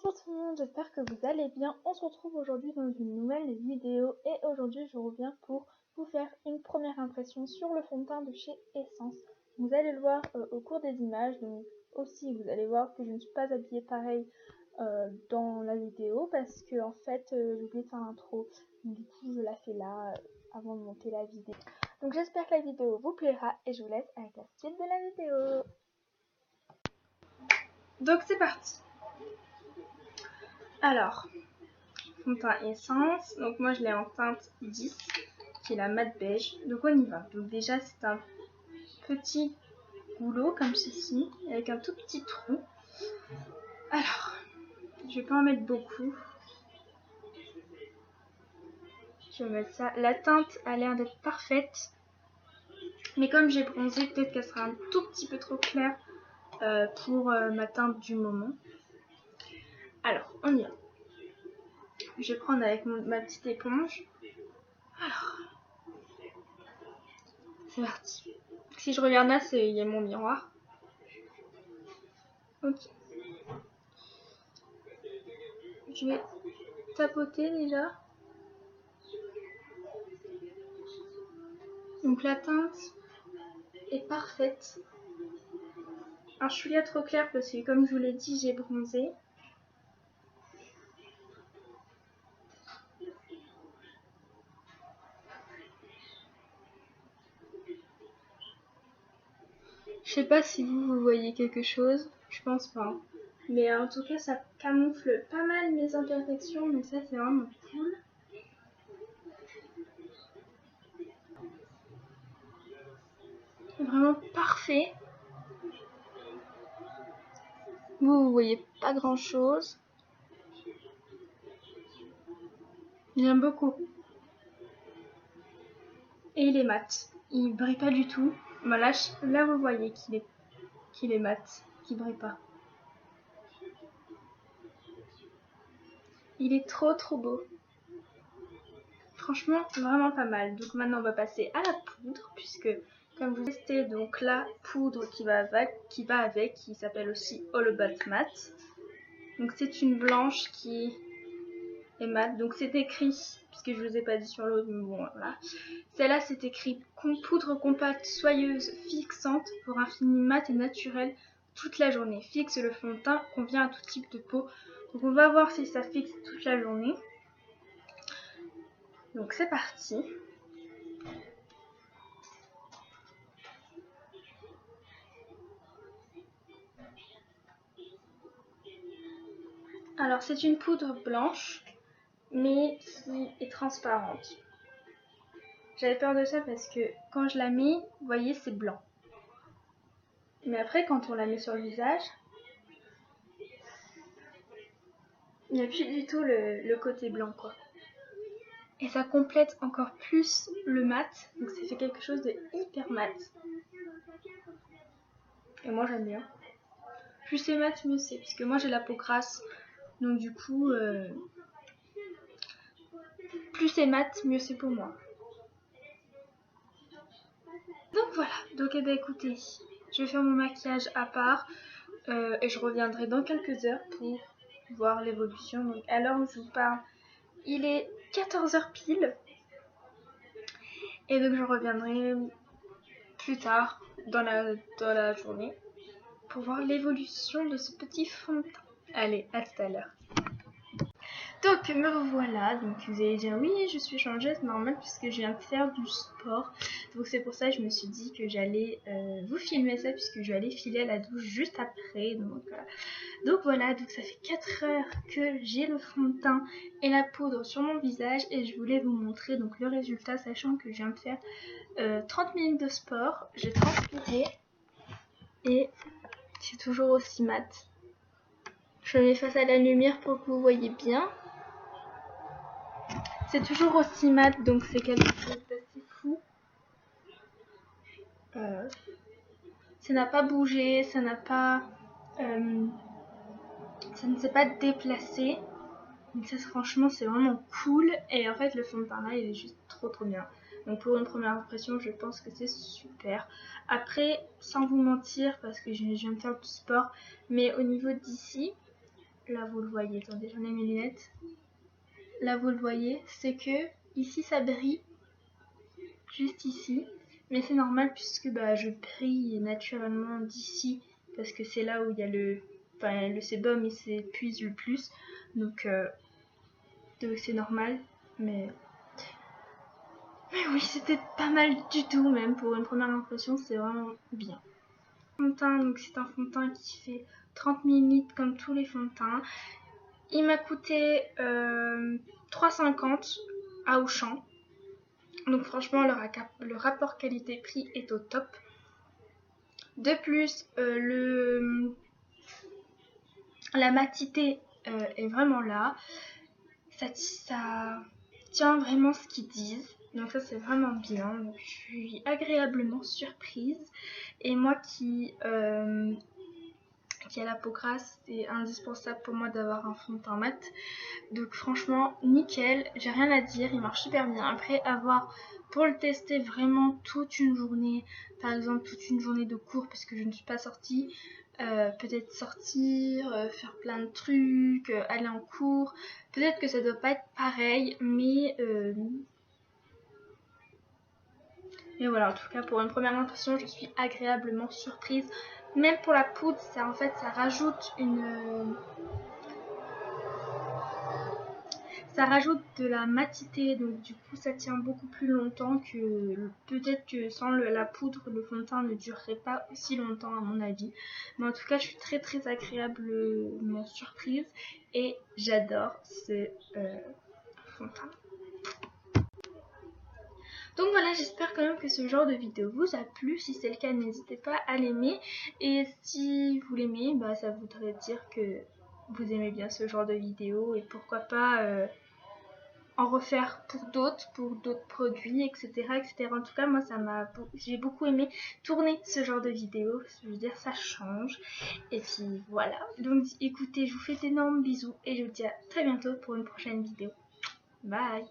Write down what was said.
Bonjour tout le monde, j'espère que vous allez bien. On se retrouve aujourd'hui dans une nouvelle vidéo et aujourd'hui je reviens pour vous faire une première impression sur le fond de teint de chez Essence. Vous allez le voir au cours des images, donc aussi vous allez voir que je ne suis pas habillée pareil dans la vidéo parce que en fait j'ai oublié de faire l'intro, du coup je la fais là avant de monter la vidéo. Donc j'espère que la vidéo vous plaira et je vous laisse avec la suite de la vidéo. Donc c'est parti. Alors, fond de teint Essence, donc moi je l'ai en teinte 10, qui est la mat beige, donc on y va. Donc déjà c'est un petit goulot comme ceci, avec un tout petit trou. Alors, je vais pas en mettre beaucoup. Je vais mettre ça. La teinte a l'air d'être parfaite, mais comme j'ai bronzé, peut-être qu'elle sera un tout petit peu trop claire pour ma teinte du moment. Alors, on y va. Je vais prendre avec ma petite éponge. Alors, c'est parti. Si je regarde là, il y a mon miroir. Ok. Je vais tapoter déjà. Donc la teinte est parfaite. Un chouïa trop clair parce que comme je vous l'ai dit, j'ai bronzé. Je sais pas si vous voyez quelque chose, je pense pas. Mais en tout cas, ça camoufle pas mal mes imperfections, donc ça c'est vraiment cool. Vraiment parfait. Vous voyez pas grand chose. J'aime beaucoup. Et il est mat. Il brille pas du tout. Bah là vous voyez qu'il est mat, qu'il brille pas. Il est trop beau. Franchement, vraiment pas mal. Donc maintenant on va passer à la poudre, puisque comme vous testez, donc la poudre qui va avec, qui s'appelle aussi All About Matte. Donc c'est une blanche qui est mat. Donc c'est écrit, puisque je vous ai pas dit sur l'autre, mais bon voilà. Celle-là c'est écrit poudre compacte, soyeuse, fixante pour un fini mat et naturel toute la journée. Fixe le fond de teint, convient à tout type de peau. Donc on va voir si ça fixe toute la journée. Donc c'est parti. Alors c'est une poudre blanche mais qui est transparente. J'avais peur de ça parce que quand je la mets, vous voyez c'est blanc. Mais après quand on la met sur le visage, il n'y a plus du tout le côté blanc quoi. Et ça complète encore plus le mat, donc ça fait quelque chose de hyper mat. Et moi j'aime bien. Plus c'est mat, mieux c'est, puisque moi j'ai la peau grasse, donc du coup, plus c'est mat, mieux c'est pour moi. Donc voilà, donc écoutez, je vais faire mon maquillage à part et je reviendrai dans quelques heures pour voir l'évolution. Donc à l'heure où je vous parle, il est 14h pile. Et donc je reviendrai plus tard dans la journée pour voir l'évolution de ce petit fond de teint. Allez, à tout à l'heure. Donc me revoilà, donc vous allez dire oui je suis changée, c'est normal puisque je viens de faire du sport. Donc c'est pour ça que je me suis dit que j'allais vous filmer ça puisque je vais aller filer à la douche juste après. Donc voilà, donc ça fait 4 heures que j'ai le fond de teint et la poudre sur mon visage et je voulais vous montrer donc le résultat, sachant que je viens de faire 30 minutes de sport. J'ai transpiré et c'est toujours aussi mat. Je me mets face à la lumière pour que vous voyez bien. C'est toujours aussi mat, donc c'est quelque chose d'assez fou. Ça n'a pas bougé, ça n'a pas... ça ne s'est pas déplacé. Donc ça franchement c'est vraiment cool. Et en fait le fond de teint là il est juste trop bien. Donc pour une première impression je pense que c'est super. Après sans vous mentir parce que je viens de faire du sport, mais au niveau d'ici, là vous le voyez, attendez, j'en ai mes lunettes. Là vous le voyez, c'est que ici ça brille, juste ici. Mais c'est normal puisque je brille naturellement d'ici, parce que c'est là où il y a le sébum il s'épuise le plus. Donc c'est normal. Mais oui, c'était pas mal du tout même. Pour une première impression, c'est vraiment bien. Fond de teint, donc c'est un fond de teint qui fait 30 ml comme tous les fonds de teint. Il m'a coûté 3,50 à Auchan. Donc franchement le rapport qualité-prix est au top. De plus la matité est vraiment là. Ça tient vraiment ce qu'ils disent. Donc ça c'est vraiment bien. Donc, je suis agréablement surprise. Et moi qui a la peau grasse, c'est indispensable pour moi d'avoir un fond de teint mat. Donc franchement nickel, j'ai rien à dire, il marche super bien. Après pour le tester vraiment toute une journée, par exemple toute une journée de cours parce que je ne suis pas sortie, peut-être sortir, faire plein de trucs, aller en cours, peut-être que ça doit pas être pareil, mais voilà, en tout cas pour une première impression je suis agréablement surprise. Même pour la poudre, ça rajoute ça rajoute de la matité, donc du coup ça tient beaucoup plus longtemps que peut-être que sans la poudre le fond de teint ne durerait pas aussi longtemps à mon avis. Mais en tout cas je suis très très agréablement surprise et j'adore ce fond de teint. Donc voilà, j'espère quand même que ce genre de vidéo vous a plu. Si c'est le cas, n'hésitez pas à l'aimer. Et si vous l'aimez, ça voudrait dire que vous aimez bien ce genre de vidéo. Et pourquoi pas en refaire pour d'autres produits, etc., etc. En tout cas, moi, j'ai beaucoup aimé tourner ce genre de vidéo. Je veux dire, ça change. Et puis voilà. Donc écoutez, je vous fais d'énormes bisous. Et je vous dis à très bientôt pour une prochaine vidéo. Bye!